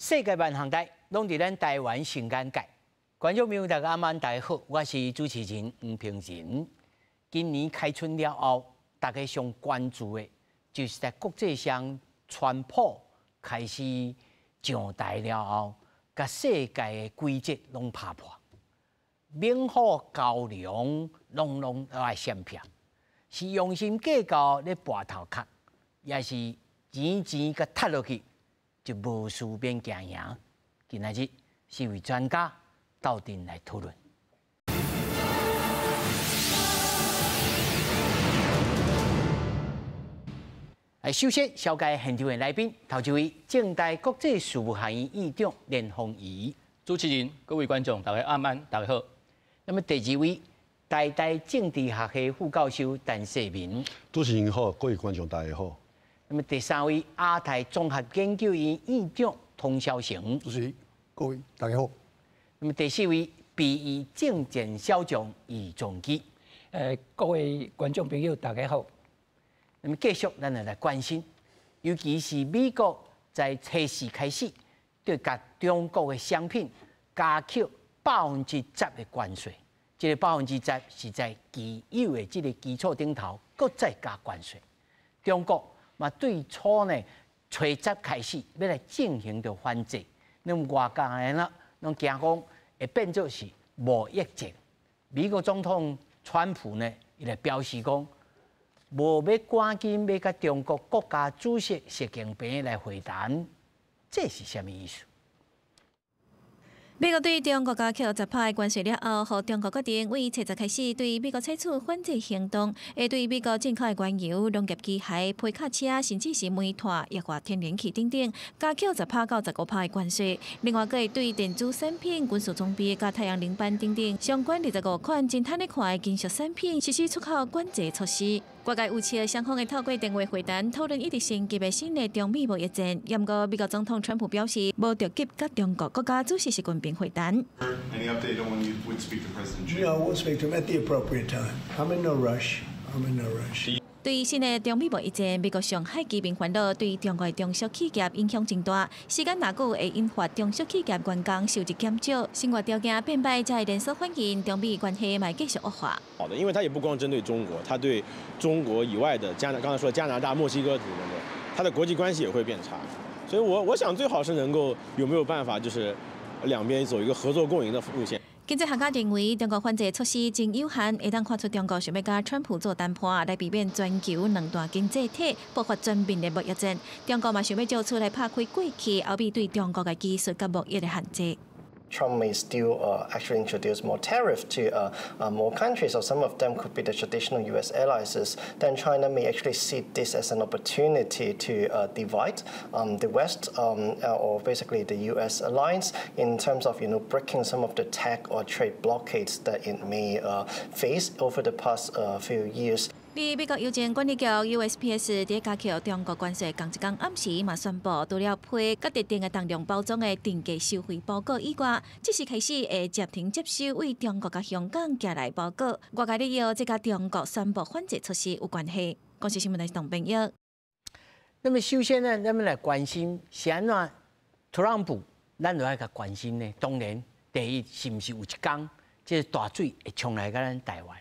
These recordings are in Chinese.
世界万行代，拢伫咱台湾新眼界。观众朋友大家晚安，大家好，我是主持人黄平仁。今年开春了后，大家上关注的，就是在国际上，川普开始上台了后，甲世界的规则拢打破，免货交流拢来闪避，是用心计较咧拔头壳，也是钱甲踢落去。 就无事变行赢。今仔日是位专家斗阵来讨论。首先紹介現場的來賓，頭一位政大國際事務學院院長連鳳儀，主持人、各位觀眾，大家晚安，大家好。那麼第二位台大政治學系副教授陳世民，主持人好，各位觀眾大家好。 那麼第三位亞太綜合研究院院長童曉成，主持人，各位大家好。那麼第四位備役政檢小將余仲基，各位觀眾朋友大家好。那麼繼續咱來關心，尤其是美國在初時開始對甲中國的商品加扣10%的關稅，這個10%是在既有的這個基礎頂頭，擱再加關稅，中國。 嘛，最初呢，初十開始要來進行着反制，那麼外國人啦，攏驚講會變做是無疫症。美國總統川普呢，伊來表示講，無要趕緊要甲中國國家主席習近平來會談，這是啥物意思？ 美國對中國加扣10%的關稅了後，中國決定為7日開始對美國採取反制行動，會對美國進口的原油、農業機械、皮卡車，甚至是煤炭、液化天然氣等等，加扣10%到15%的關稅。另外，還會對電子產品、軍事裝備、甲太陽能板等等相關25款真碳的塊金屬產品實施出口管制措施。 各界預測雙方會透過電話會談討論一直升級的新的中美貿易戰。不過，美國總統川普表示，無着急甲中國國家主席習近平會談。Any update on when you would speak to President Xi? No, we'll speak to him at the appropriate time. I'm in no rush. I'm in no rush. 對新的中美貿易戰，美國上海居民煩惱對中國的中小企業影響真大，時間若久會引發中小企業員工收入減少，生活條件變壞，才會連鎖反映中美關係咪繼續惡化。好的，因為它也不光針對中國，它對中國以外的剛才說加拿大、墨西哥等等，它的國際關係也會變差。所以我想最好是能夠有沒有辦法，就是兩邊走一個合作共贏的路線。 經濟學家認為，中國反制措施真有限，會當看出中國想要甲川普做談判，來避免全球兩大經濟體爆發全面的貿易戰。中國嘛想要做出來拍開過去後邊對中國嘅技術甲貿易嘅限制。 Trump may still actually introduce more tariff to more countries, or some of them could be the traditional U.S. allies. Then China may actually see this as an opportunity to divide the West, or basically the U.S. alliance, in terms of breaking some of the tech or trade blockades that it may face over the past few years. 美國郵政管理局 USPS 在加扣中國關稅同一天暗時嘛宣布，除了批甲特定嘅重量包裝嘅定價收費報告以外，即時開始會暫停接收為中國甲香港寄來報告。外界理由，這甲中國宣布反制措施有關係。公司新聞台同朋友。那麼首先呢，咱們來關心是安怎特朗普，咱就愛甲關心呢。當然，第一是毋是有一天，即大水會衝來到咱台灣，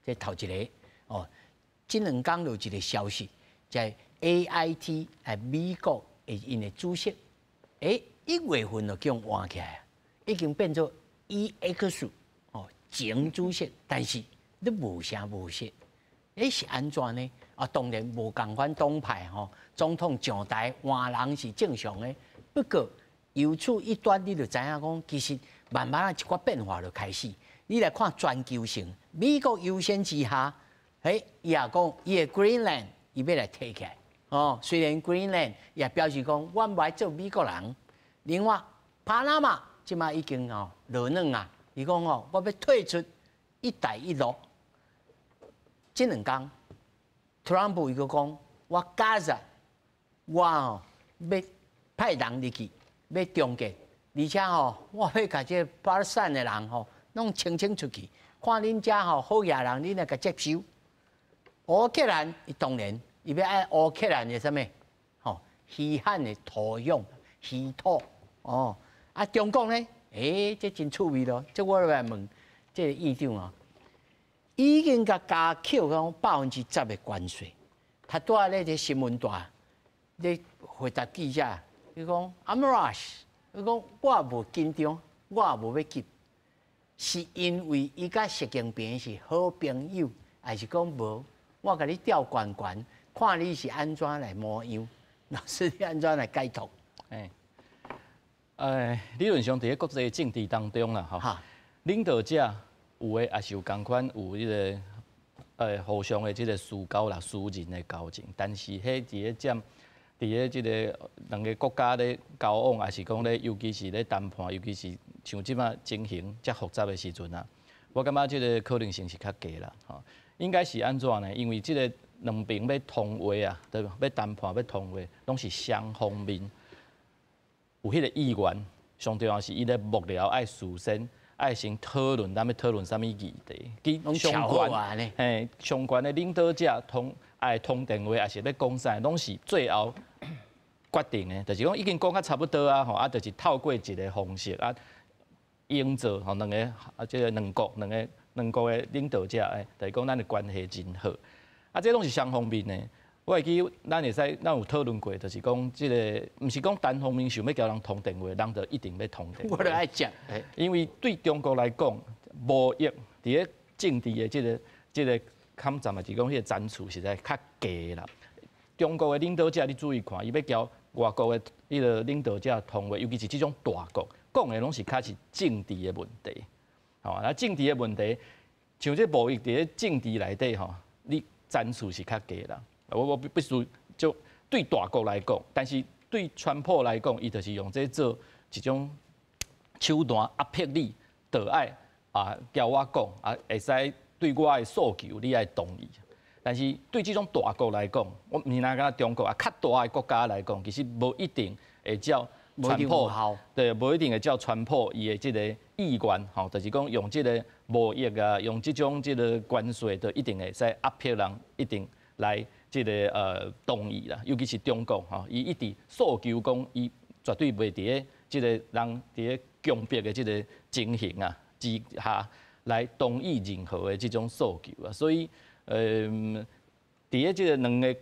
這頭一個哦。 這兩天有一個消息，在 AIT 係美國因嘅主席，1月份就叫換起來，已經變做 EX 前主席，但是你無聲無息，是安怎呢？當然無共款黨派總統上台換人是正常嘅，不過由此一端，你就知影講，其實慢慢一寡變化就開始。你來看全球性，美國優先之下。 伊也講，伊個 Greenland 伊要來摕起來。哦，雖然 Greenland 也表示講，我唔愛做美國人。另外，巴拿馬即馬已經落卵啊！伊講我要退出一帶一路。這兩天，特朗普伊個講，我加入，我要派人入去，要終結，而且我要甲這巴勒斯坦的人攏清出去，看恁遮好嘢人，恁來甲接收。 烏克蘭，伊當然，伊要愛烏克蘭嘅什麼？稀罕的土壤、稀土，哦，啊，中国呢？这真趣味咯！这我来问，这个议长哦，已经甲加扣讲10%的关税。他拄仔咧个新闻台咧回答记者，伊讲 I'm rush， 伊讲我无紧张，我也无要急，是因为伊甲习近平是好朋友，还是讲无？我甲你调悬悬，看你是安怎来模样，老师你安怎来解读？理论上伫国际政治当中啦，吼，领导者有诶也是有共款有迄个互相诶即个私交啦、私人诶交情，但是迄伫咧占伫咧即个两个国家咧交往，也是讲咧，尤其是咧谈判，尤其是像即马情形遮复杂诶时阵啊，我感觉即个可能性是较低啦，吼，应该是安怎呢？因为即个两边要通话啊，对吧？要谈判要通话，拢是双方面。有迄个意愿，上重要是伊咧幕僚爱事先爱先讨论，咱要讨论啥物议题，佮相关，相关的领导者爱通电话，也是要讲啥，拢是最后决定的，就是讲已经讲较差不多啊，吼，啊，就是透过一个方式啊，营造吼两个即个两国的领导者，就是讲咱的关系真好，啊，这拢是双方面的。我会记，咱有讨论过，就是讲即个，毋是讲单方面想要交人通电话，人就一定要通电话。我就爱讲，因为对中国来讲，无益伫咧政治的即个抗战嘛，就是讲迄个战处实在较低啦。中国的领导者，你注意看，伊要交外国的迄个领导者通话，尤其是即种大国，讲的拢是较是政治的问题，吼，啊，政治的问题，像这无益伫咧政治内底吼，你战处是较低啦。我必须就对大国来讲，但是对川普来讲，伊就是用这做一种手段压迫你，就爱交我讲会使对我的诉求你爱同意。但是对这种大国来讲，我唔是哪个中国较大的国家来讲，其实无一定会照川普，对，无一定会照川普伊的这个意愿，吼，就是讲用这个贸易啊，用这种这个关税，就一定会使压迫人，一定来。即个同意啦，尤其是中国吼，伊一直诉求讲，伊绝对袂伫咧即个人伫咧强迫的即个情形啊之下来同意任何的即种诉求啊，所以伫咧即个两个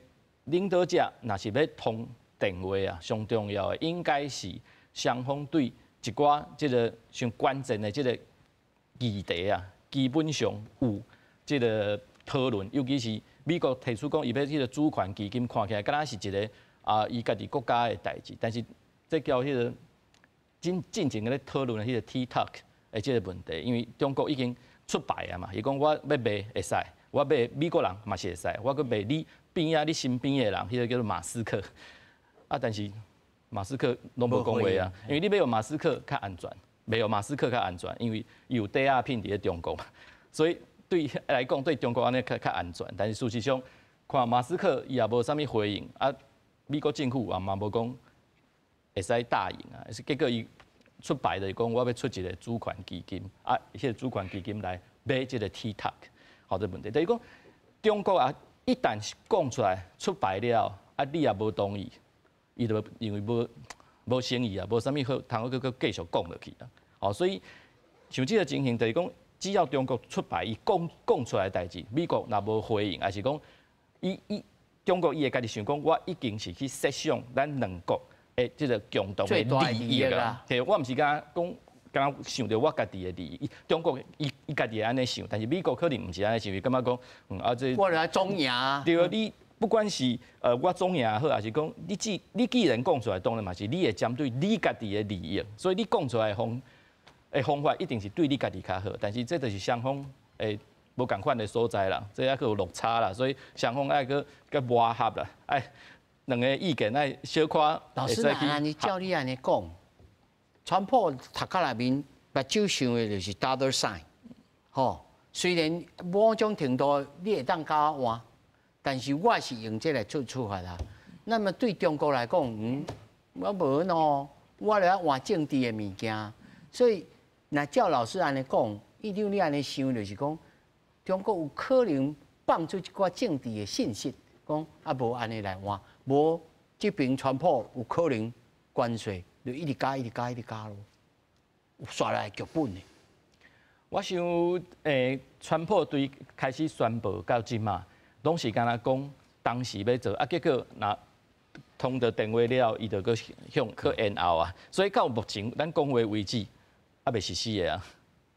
领导者，若是要通电话啊，上重要的应该是双方对一寡即个上关键的即个议题啊，基本上有即个讨论，尤其是。美国提出讲，伊要迄个主权基金看起来，敢若是一个伊家己国家的代志，但是这叫迄个进前个咧讨论的迄个 TikTok 的即个问题，因为中国已经出牌啊嘛，伊讲我要卖会使，我卖美国人嘛是会使，我佮卖你边仔你身边的人，迄个叫做马斯克，啊，但是马斯克拢无讲话啊，因为你要用马斯克较安全，袂用马斯克较安全，因为有抵押品伫咧中国嘛，所以。对来讲，对中国安尼较安全，但是事实上，看马斯克伊也无啥物回应，啊，美国政府也嘛无讲会使答应啊，结果伊出牌就是讲，我要出一个主权基金，啊，迄个主权基金来买即个 TikTok， 好这问题，就是讲中国啊，一旦讲出来出牌了，啊，你也无同意，伊就因为无生意啊，无啥物好，通好佮继续讲落去啊，哦，所以像即个情形就是讲。只要中国出牌，伊讲出来的代志，美国若无回应，还是讲中国伊会家己想讲，我已经是去设想咱两国的即个共同的利益啊。其实我毋是敢想到我家己的利益，中国伊家己安尼想，但是美国可能毋是安尼想，伊感觉讲，这我来总赢。对，你不管是我总赢好，还是讲你既然讲出来，当然嘛是你会针对你家己的利益，所以你讲出来方法一定是对你家己较好，但是这就是双方无共款的所在啦，这还有落差啦，所以双方爱个磨合啦，爱两个意见爱小可。老师，那你照你安尼讲，川普头壳内面目睭想的就是 dollar sign， 吼，虽然某种程度你会当甲我换，但是我是用这来做处罚啦。那么对中国来讲，我无喏，我来换政治的物件，所以。那照老师安尼讲，一定你安尼想，就是讲，中国有可能放出一寡政治的信息，讲无安尼来换，无这边川普有可能关税就一直加咯，刷来剧本的。我想，川普对开始宣布到即嘛，拢是敢若讲当时要做，结果那通到电话了，伊就搁向延后啊。所以到目前咱讲话为止，未实施的啊，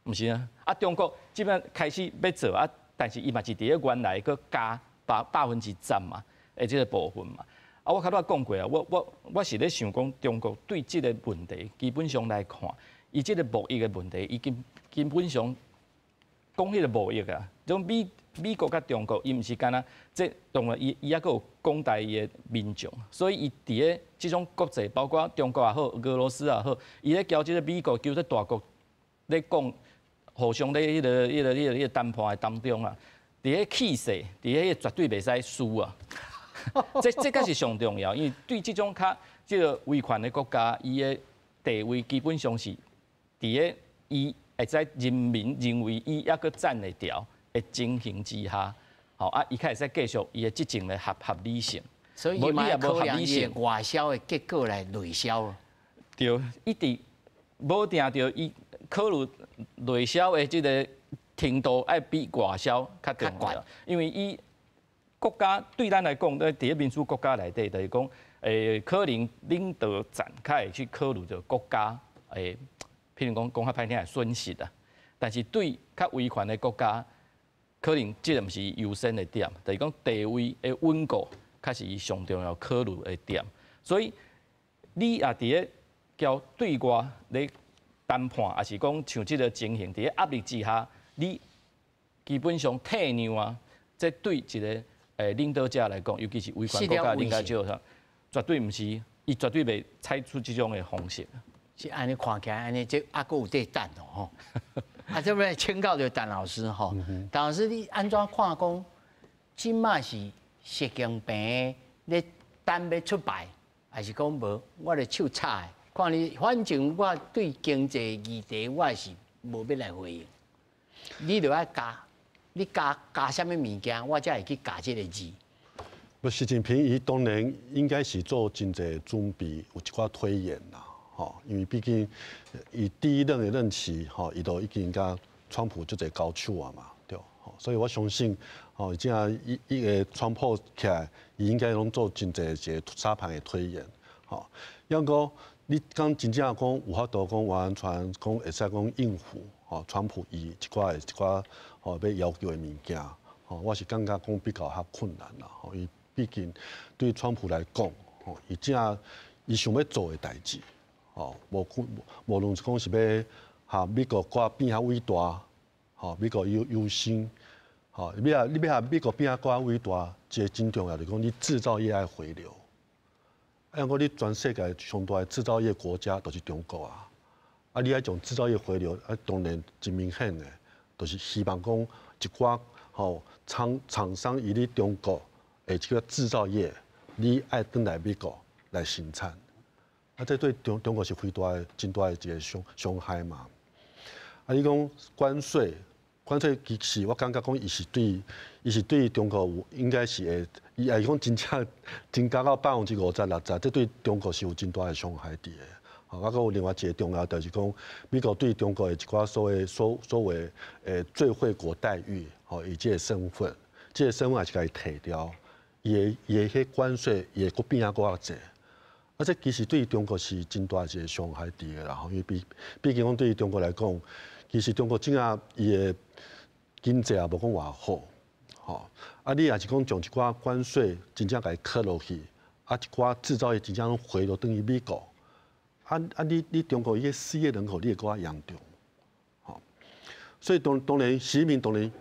毋是啊。中国即摆开始要做但是伊嘛是伫咧原来搁加10%嘛，即个部分嘛。我较早讲过啊，我是咧想讲，中国对即个问题基本上来看，伊即个贸易的问题，伊基本上讲迄个贸易啊，种美国甲中国，伊毋是干那，即当然伊还佫有讲台语的民众，所以伊伫咧即种国际，包括中国也好，俄罗斯也好，伊咧交即个美国叫做大国咧讲，互相咧迄个谈判的当中啊，伫咧气势，伫咧绝对袂使输啊。这才是上重要，因为对这种这个威权的国家，伊的地位基本上是伫咧伊会在人民认为伊还佫站得掉的情形之下，伊才会使继续伊的执政的合理性。所以伊嘛考量伊外销的结果来内销。对，一直无定着伊考虑内销的这个程度，爱比外销较重要，因为伊。国家对咱来讲，伫咧民主国家内底，就是讲，可能领导层较会去考虑着国家，譬如讲较歹听的损失啊。但是对较威权的国家，可能这个毋是优先的点，就是讲地位的稳固，较是伊上重要考虑的点。所以你也伫咧交对外咧谈判，也是讲像这个情形，伫咧压力之下，你基本上退让啊，这对一个。领导者来讲，尤其是威权国家领导者上，绝对毋是，伊绝对袂采取这种的方式。是安尼看起来，安尼这佫有得等哦吼。这边请教着陈老师吼，陈老师你安怎看讲？即马是习近平咧等要出牌，还是讲无？我咧手插的，看你反正我对经济议题我是无要来回应，你着爱加。你加什么物件，我才会去加这个字。不，习近平伊当然应该是做真侪准备，有一寡推演啦，吼，因为毕竟伊第一任的任期，吼，伊都已经甲川普就侪交手啊嘛，对，吼，所以我相信，吼，即下伊个川普起来，伊应该拢做真侪一个沙盘的推演，吼，要讲你讲真正讲有法度讲完全讲会使讲应付，吼，川普伊一寡。吼，要要求的物件，吼，我是感觉讲比较较困难啦。吼，伊毕竟对川普来讲，吼，伊伊想要做的代志，吼，无论是讲是要哈美国搁变较伟大，吼，美国优先，吼，你要美国变较伟大，一个真重要就是讲你制造业爱回流。因为你全世界上大的制造业国家都是中国啊，你爱从制造业回流，当然真明显的。就是希望讲一寡吼厂商以你中国的这个制造业，你爱转来美国来生产，这对中国是非常真大的一个伤害嘛。你讲关税其实我感觉讲伊是对中国有应该是会，伊讲真正增加到50%-60%，这对中国是有真大的伤害伫的。啊，还有另外一个重要就是讲，美国对中国的一寡所谓最惠国待遇，吼，以这个身份，这个身份也是甲伊摕掉，伊的迄关税也会变啊搁较济，啊，这其实对中国是真大一个伤害伫的啦，吼，因为毕竟讲对中国来讲，其实中国真正伊的经济也无讲偌好，吼，啊，你也是讲从一寡关税真正甲伊扣落去，啊，一寡制造业真正回落等于美国。你中国伊个失业人口你会搁较严重，吼，所以当然习近平当然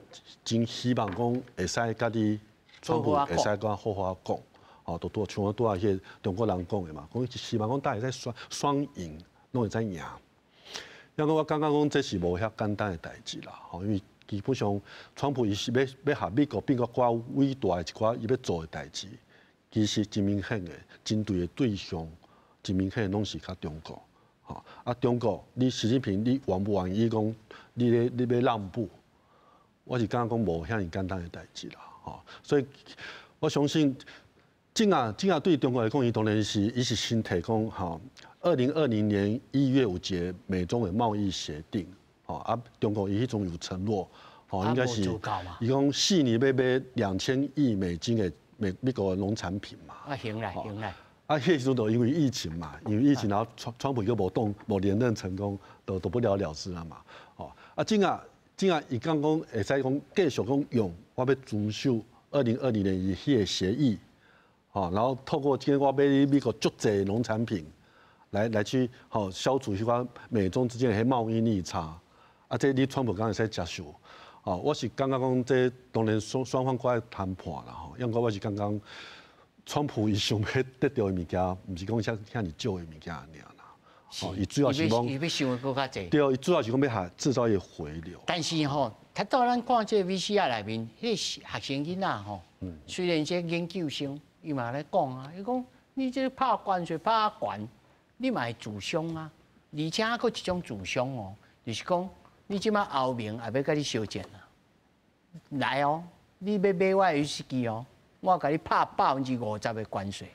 真希望讲会使甲你川普会使讲好好讲，吼，都像我迄个中国人讲的嘛，讲希望讲大家会使双赢，拢会使赢。因为我感觉讲这是无遐简单的代志啦，吼，因为基本上川普伊是要下美国变个较伟大的一寡伊要做的代志，其实真明显的针对的对象。真明显拢是较中国，吼啊！中国，你习近平，你愿不愿意讲你要让步？我是感觉讲无遐尼简单的代志啦，吼！所以我相信，正对中国来讲，伊当然是伊是先提讲吼， 2020年1月5节美中的贸易协定，中国伊迄种有承诺，应该是伊讲4年要买2000亿美金的美国的农产品嘛。行啦。迄时阵就因为疫情嘛，然后川普又无连任成功，都不了了之了嘛。正啊，伊讲会使讲继续讲用，我要遵守2020年伊迄个协议，然后透过今天我要美国足济农产品。来去消除迄款美中之间的迄贸易逆差，这你川普刚会使接受，我是感觉讲这当然双方过来谈判啦，因为我是刚刚川普伊想要得到的物件，唔是讲遐尔少的物件尔啦，伊主要是讲，伊要想的更较济。对，伊主要是讲要制造业回流。但是他到咱看这 VCR 内面，迄学生囡仔虽然这研究生，伊嘛来讲啊，伊讲你这拍关税拍悬。你嘛会自伤啊，而且还佫一种自伤哦，就是讲你即马后面也要甲你相战啊。来哦，你要买我的威士忌哦，我甲你拍50%的关税。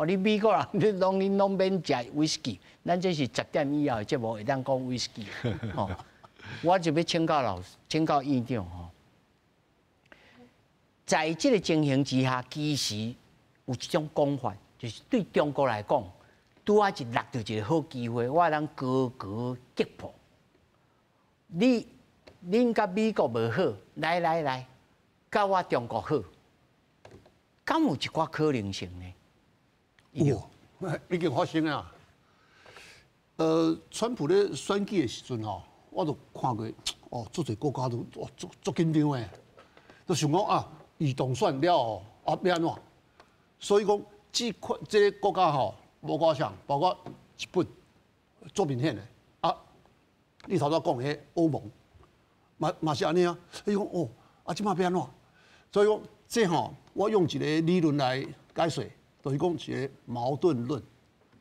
你美国人你拢免食威士忌，咱这是10点以后的节目会当讲威士忌。我就要请教院长在这个情形之下，其实有一种讲法，就是对中国来讲。拄啊一落到一个好机会，我通高击破。恁甲美国无好，来，甲我中国好，敢有一寡可能性呢？有，已经发生啊。川普咧选举的时阵我都看过，足侪国家都足紧张诶，都想讲啊，伊当选了要安怎？所以讲这个国家无我想，包括日本做明显的你头先讲迄欧盟，嘛是安尼啊。伊讲即马要安怎？所以讲这我用一个理论来解释，就是讲一个矛盾论。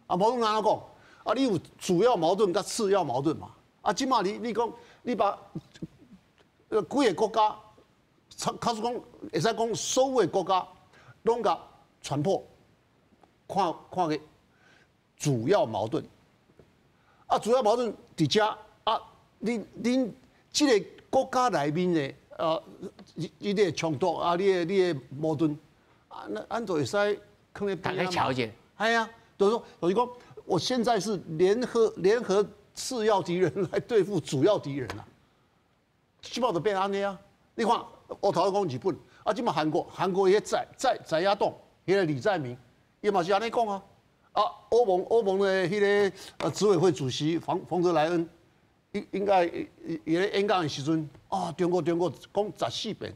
矛盾安怎讲？你有主要矛盾甲次要矛盾嘛？即马你讲你把几个国家，假使讲会使讲所有的国家拢甲传破，看个。主要矛盾，主要矛盾伫遮恁这个国家内面的你的冲突你的矛盾咱就会使放在边啊嘛。哎呀，就是讲，我现在是联合次要敌人来对付主要敌人啊，基本上就变安尼啊。你看，我头先讲日本，即嘛韩国也在亚栋，迄个李在明，伊嘛是安尼讲啊。欧盟的迄个执委会主席冯德莱恩，应该伊咧演讲的时阵，中国讲14遍，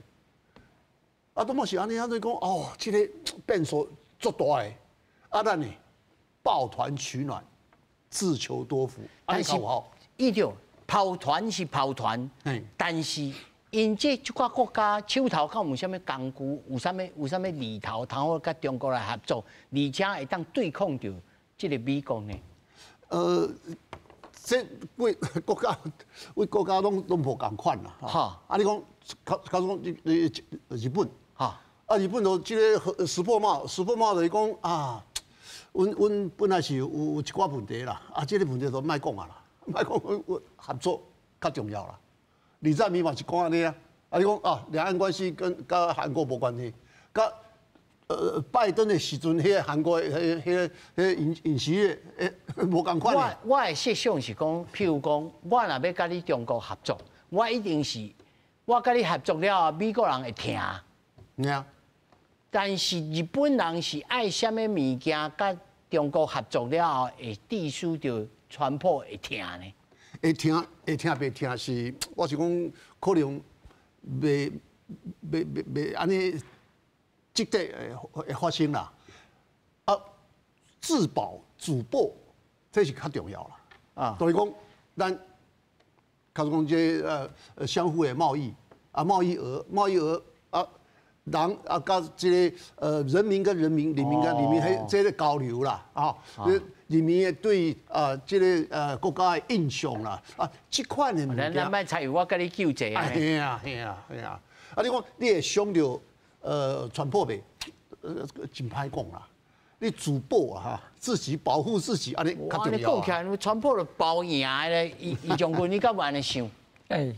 都嘛是安尼讲这个变数足大的，咱呢抱团取暖，自求多福，安尼好不好？伊着抱团是抱团，但是因这寡国家手头敢有啥物工具，有啥物利头，通好甲中国来合作，而且会当对抗着这个美国呢？这为国家拢无共款啦。你讲，假如讲日本，日本就这个石破茂就是讲阮本来是有一寡问题啦，这个问题就莫讲啦，莫讲合作较重要啦。李在明嘛是讲安尼啊，你讲两岸关系跟韩国无关系，甲拜登的时阵，迄个韩国迄个尹锡悦无共款。我的设想是讲，譬如讲，我若要甲你中国合作，我一定是我甲你合作了，美国人会听。但是日本人是爱什么物件，甲中国合作了后，会致使着川普会听呢？会听袂听是，我是讲可能袂安尼即个会发生啦。自保自保，这是较重要啦。就是讲咱，假如讲这相互的贸易额人甲这个人民跟人民迄这个交流啦人民的对这个国家的印象啦这款的物件。咱莫采用我甲你救济啊！嘿啊！你讲你会想到川普袂真歹讲啦，你自保啊哈，自己保护自己，安尼较重要。讲起来，川普就包赢的咧，伊将军，你敢有安尼想？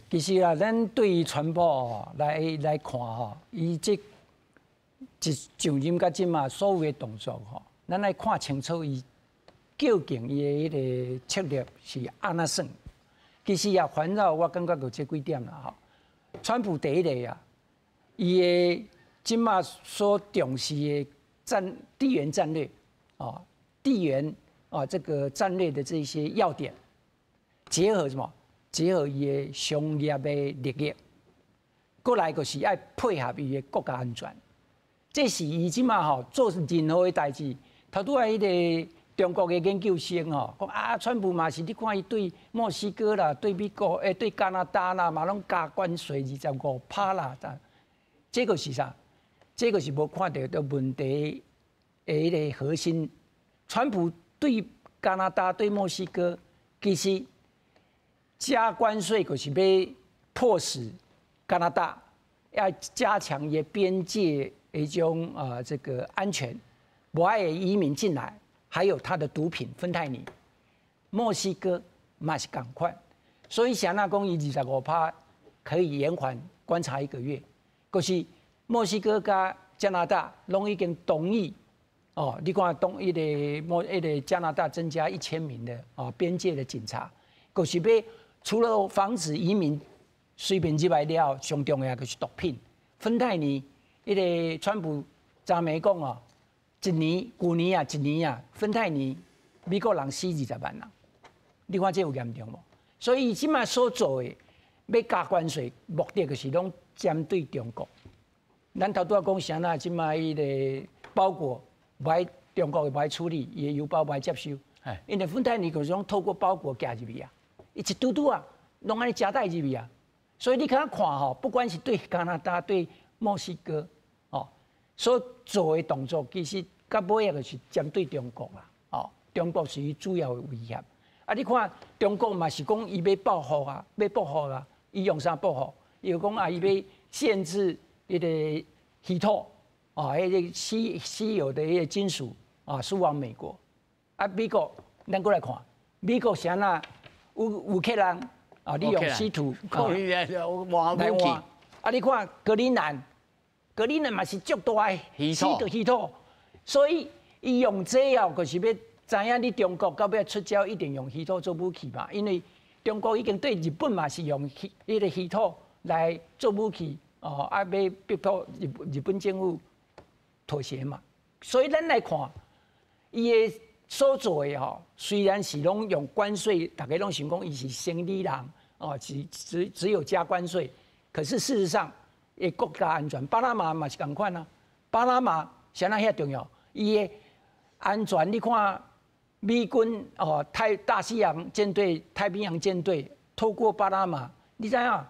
其实啊，咱对于川普哦来看吼，伊这上任甲即嘛所有的动作吼，咱来看清楚伊究竟伊的迄个策略是安怎算。其实啊，环绕我感觉有这几点啦吼。川普第一个啊，伊的即嘛所重视的地缘战略啊，地缘啊这个战略的这些要点，结合什么？结合伊的商业的利益，过来就是要配合伊的国家安全。这是伊即马吼做任何的代志，头拄仔迄个中国的研究生吼讲啊，川普嘛是你看伊对墨西哥啦、对美国对加拿大啦，嘛拢加关税25%啦，这个是啥？这个是无看到的问题的迄个核心。川普对加拿大、对墨西哥，其实加关税就是要迫使加拿大要加强伊边界的种这个安全，不爱移民进来，还有它的毒品芬太尼。墨西哥嘛是同款，所以想那讲伊25%可以延缓观察1个月，就是墨西哥加加拿大拢已经同意哦，你看迄个加拿大增加1000名的边界的警察，就是要除了防止移民随便入来了，上重要就是毒品芬太尼。迄个川普昨暝讲哦，旧年啊，芬太尼美国人死20万人，你看这有严重无？所以即摆所做的要加关税，目的就是拢针对中国。咱头拄仔讲啥啦？即摆迄个包裹不爱中国不爱处理，伊的邮包不爱接收，因为芬太尼就是拢透过包裹寄入去啊，伊一嘟嘟啊，拢安尼夹带入去啊。所以你看吼，不管是对加拿大、对墨西哥，所做的动作，其实到尾就是针对中国啦。中国是伊主要的威胁。啊，你看中国嘛是讲伊要报复啊，伊用啥报复？伊就讲啊，伊要限制迄个稀土迄个稀有的迄个金属输往美国。啊，美国咱过来看，美国是安那乌克兰利用稀土来换。啊，你看格陵兰嘛是足大的稀土，所以伊用这样就是要知影你中国到尾出招一定用稀土做武器嘛，因为中国已经对日本嘛是用迄个稀土来做武器，要逼迫日本政府妥协嘛。所以咱来看，伊的所做的虽然是拢用关税，大家拢想讲伊是生理人只有加关税，可是事实上。国家安全，巴拿马嘛是同款啊。巴拿马啥那遐重要？伊的安全，你看美军大西洋舰队、太平洋舰队透过巴拿马，你知影？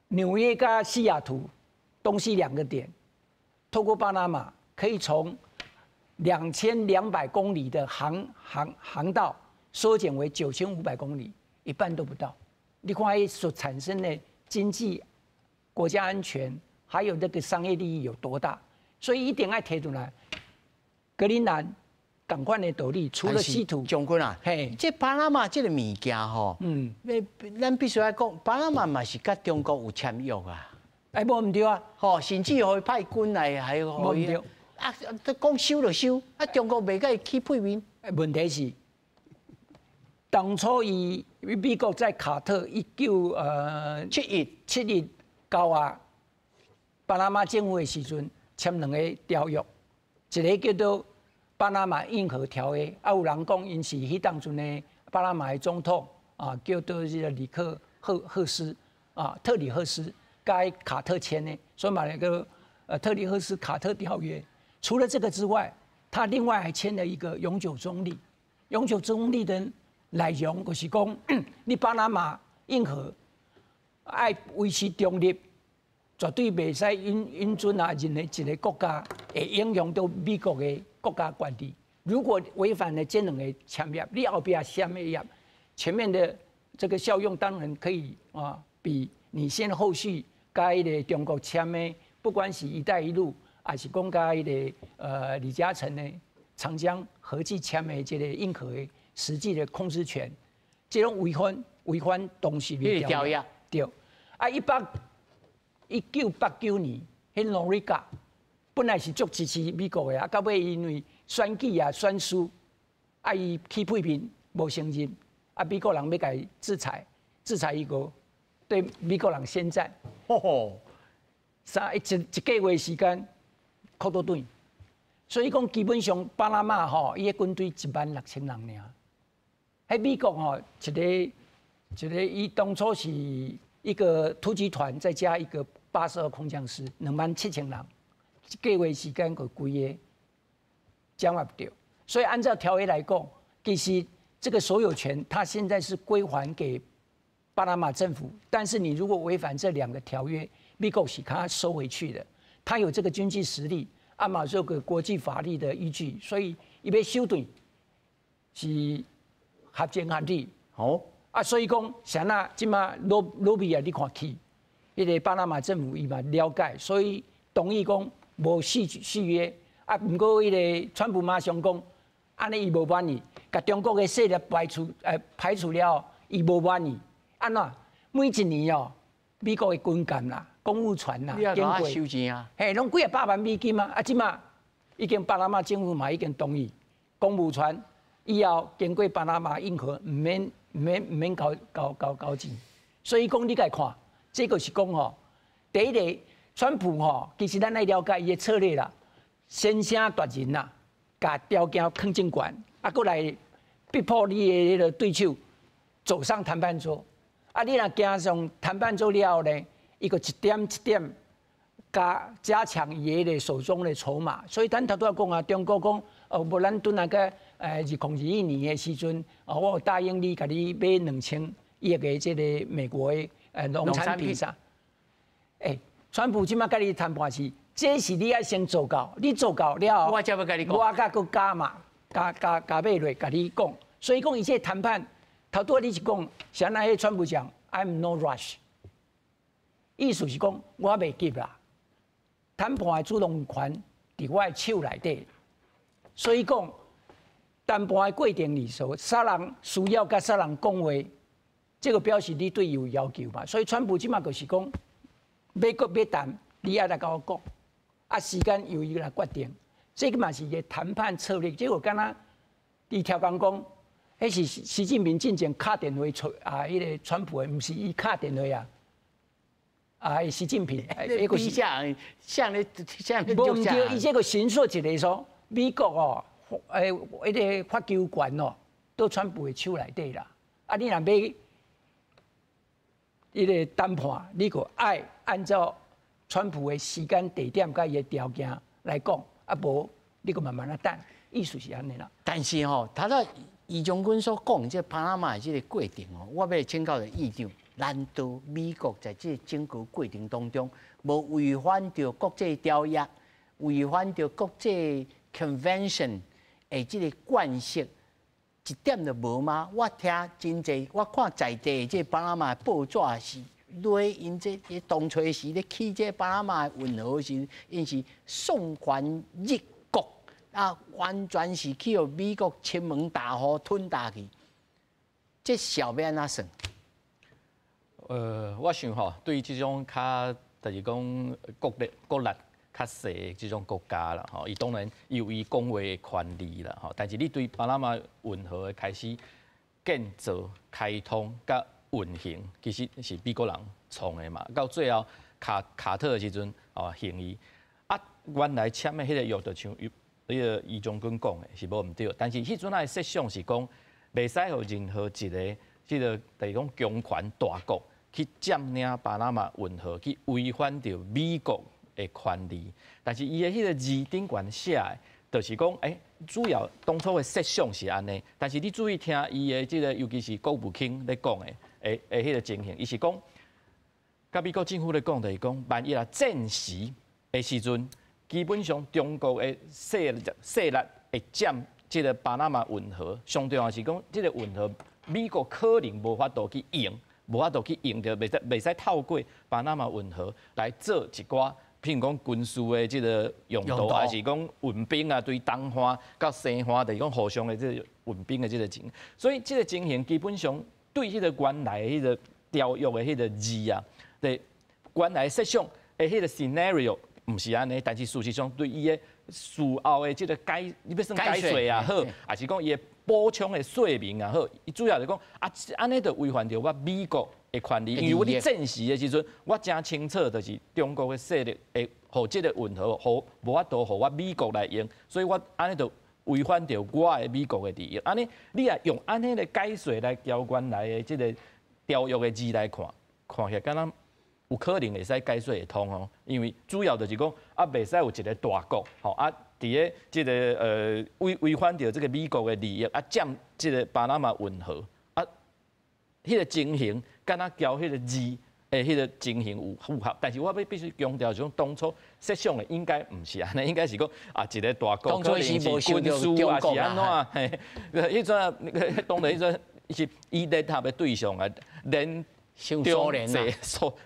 纽约跟西雅图东西2个点，透过巴拿马可以从2200公里的航道缩减为9500公里，一半都不到。你看，所产生的经济。国家安全还有这个商业利益有多大？所以一定要提出来。格陵兰赶快的道理，除了稀土，将军啊，这巴拿马这个物件吼，咱必须要讲，巴拿马嘛是跟中国有签约啊。无唔对啊，甚至会派军来，还有无唔对啊，讲收就收，中国袂甲伊起配面。问题是，当初美国在卡特1971交巴拿马政府的时阵签2个条约，一个叫做巴拿马运河条约，有人讲因是迄当阵的巴拿马的总统叫做这个特里赫斯，该卡特签的，所以嘛那个特里赫斯卡特条约。除了这个之外，他另外还签了一个永久中立。永久中立的内容就是讲，你巴拿马运河。爱维持中立，绝对袂使允准任何一个国家会影响到美国的国家管理。如果违反了这2个签约，你后边签的约，前面的这个效用当然可以比你先后续跟迄个中国签的，不管是一带一路，还是讲跟迄个李嘉诚的长江合计签的这个硬核的实际的控制权，这种违反东西的条约。对，啊，1989年，迄诺瑞加本来是足支持美国的啊，到尾因为选举啊选输，啊伊去批评无承认，啊美国人要甲伊制裁伊个对美国人宣战，一个月时间，扣倒转。所以讲，基本上巴拿马吼，伊个军队16000人尔。喺美国吼，一个，伊当初是一个突击团，再加一个82空降师，27000人，一个月时间，佢规个掌握掉。所以按照条约来讲，其实这个所有权，它现在是归还给巴拿马政府。但是你如果违反这2个条约，美国是它收回去的，它有这个经济实力。按嘛这个国际法律的依据，所以伊要修订是合情合理。好啊，所以讲，像那即马罗比啊，你看去，迄个巴拿马政府伊嘛了解，所以同意讲无续约。啊，不过迄个川普马上讲，安尼伊无满意，甲中国的势力排除了，伊无满意。安怎？每一年哦，美国的军舰啦。公务船啦，经过收钱啊，嘿，拢几100万美金啊！啊，即马已经巴拿马政府嘛已经同意，公务船以后经过巴拿马运河，唔免交钱。所以讲你来看，这个是讲吼，第一个，川普吼，其实咱来了解伊的策略啦，先声夺人啦，甲条件更监管，啊，过来逼迫你的那个对手走上谈判桌。啊，你若行上谈判桌了后呢？一个一点加强伊个手中的筹码，所以咱头拄仔讲啊，中国讲无咱拄那个2021年的时阵，我有答应你，甲你买2000亿个这个美国的农产品啥？川普即马甲你谈判是，这是你要先做到，你做到了后，我才要甲你讲，我甲佮加嘛，加买落甲你讲，所以讲伊这谈判头拄仔你是讲，像那些川普讲 ，I'm no rush。意思是讲，我袂急啦，谈判的主动权伫我的手内底，所以讲谈判的过程里头，啥人需要甲啥人讲话，这个表示你对伊有要求嘛。所以川普即马就是讲，要谈，你爱来甲我讲，啊时间由伊来决定，这个嘛是一个谈判策略。结果敢若伊超工讲，迄是习近平进前敲电话迄个川普的，毋是伊敲电话啊。习近平，那个是像你无唔对，伊这个形塑一个说，美国哦，迄个发球权哦，都川普的手内底啦。啊，你若要迄个谈判，你个爱按照川普的时间、地点甲伊的条件来讲，啊无你个慢慢啊等，意思是安尼啦。但是吼，他在易将军所讲这巴拿马的这个过程哦，我要请教的议长。难道美国在这整个过程当中，无违反着国际条约，违反着国际 convention 的这个惯性，一点都无吗？我听真济，我看在地这巴拿马报纸是对因这当初时咧起这巴拿马运河时，因是送还日国啊，完全是去予美国亲门大户吞下去，这小要安怎算？我想吼，对于这种就是讲国力较细的这种国家啦，吼，伊当然有伊讲话的权利啦，吼。但是你对巴拿马运河的开始建造、开通、甲运行，其实是美国人创的嘛。到最后卡特的时阵，行伊啊，原来签的迄个约就像迄个易将军讲的是无毋对，但是迄阵的设想是讲，袂使互任何一个即个就是讲强权大国。去占领巴拿马运河，去违反着美国的权利。但是伊的迄个字顶悬写的，就是讲，主要当初的设想是安尼。但是你注意听伊的即个，尤其是国务卿咧讲的，迄个情形，伊是讲，甲美国政府咧讲，就是讲，万一战时的时阵，基本上中国的势力会占即个巴拿马运河，上重要是讲，即个运河美国可能无法度去用。无法度去用着，袂使透过巴拿马运河来做一寡譬如讲军事的这个用途，还是讲运兵啊，对东方到西方，就是讲互相的这个运兵的这个情，所以这个情形基本上对迄个原来的迄个条约的迄个字啊，对原来设想的迄个 scenario 唔是安尼，但是事实上对伊的事后的这个你要算解说也好，还是讲伊的补充的说明也好，伊主要就讲啊，安尼就违反着我美国的权利，因为我伫战时的时阵，我真清楚就是中国的势力会互这个运河，互无法度互我美国来用，所以我安尼就违反着我的美国的利益。安尼你也用安尼的解说来交原来的这个条约的字来看，看起来敢若有可能会使解说会通哦，因为主要就是讲啊，袂使有一个大国，吼啊，伫个这个违反着这个美国的利益啊，占这个巴拿马运河啊，迄个情形敢若交迄个字的迄个情形有符合，但是我必须强调，种当初设想的应该唔是安尼，应该是讲啊一个大国可能是军事啊是安怎，嘿，迄阵当然迄阵是伊联合的对象啊，苏联啊，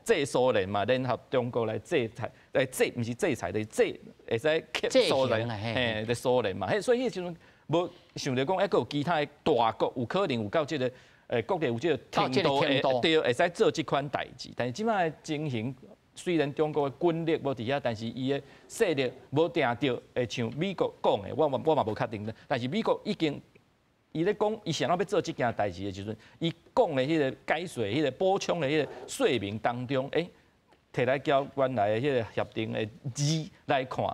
制苏联嘛，联合中国来制裁，不是制裁的制，会使克苏联，嘿，的苏联嘛，嘿，所以迄时阵无想着讲，还佫有其他的大国有可能有到这个，国内有这个程度，对，会使做这款代志。但是即摆的情形，虽然中国的军力无伫遐，但是伊的势力无定着，会像美国讲的，我嘛无确定的。但是美国已经。伊咧讲，伊想要要做这件代志的时阵，伊讲的迄个解说、迄个补充的迄个说明当中，摕来交原来的迄个协定的字来看，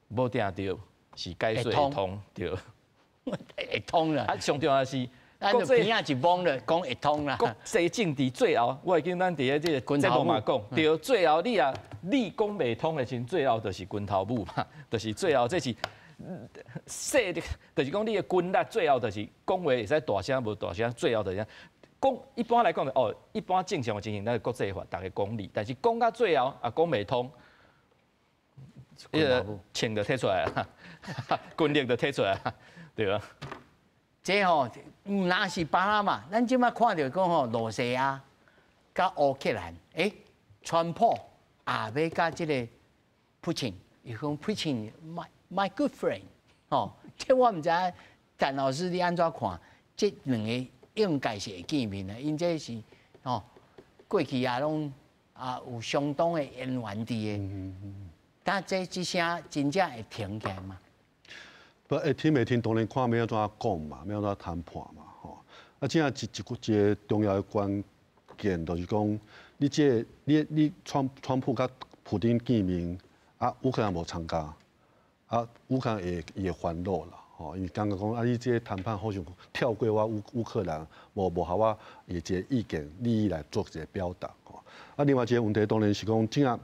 无定着是解说会通对，会通啦。啊，上重要是，国际边仔一帮了，讲会通啦。国际政治最后，我会记咱伫个这个节目嘛讲，对，最后你讲袂通的时，最后就是军头母嘛，就是最后这是。势力就是讲，你的军力最后就是讲话会使大声无大声，最后就是讲一般来讲一般正常的情形，咱国际法大家讲理，但是讲到最后啊，讲袂通，枪就摕出来啊，军力就摕出来啊，对啊。这吼，唔那是巴拿马，咱即摆看到讲吼，罗西亚、甲乌克兰，川普也要甲即个普京，伊讲普京My good friend， 这我唔知陈老师你安怎看？这两个应该是会见面的，因这是过去也拢有相当的渊源伫的。但这一声真正会停起来吗？不，会停袂停，当然看要安怎讲嘛，要安怎谈判嘛，吼。啊，这样一个重要的关键就是讲，你川普甲普丁见面，啊，乌克兰无参加。啊，乌克兰也还落了，吼，因为刚刚讲啊，你这个谈判好像跳过我乌克兰，无和我一个意见利益来做一个表达，吼。啊，另外一个问题当然是讲，真啊，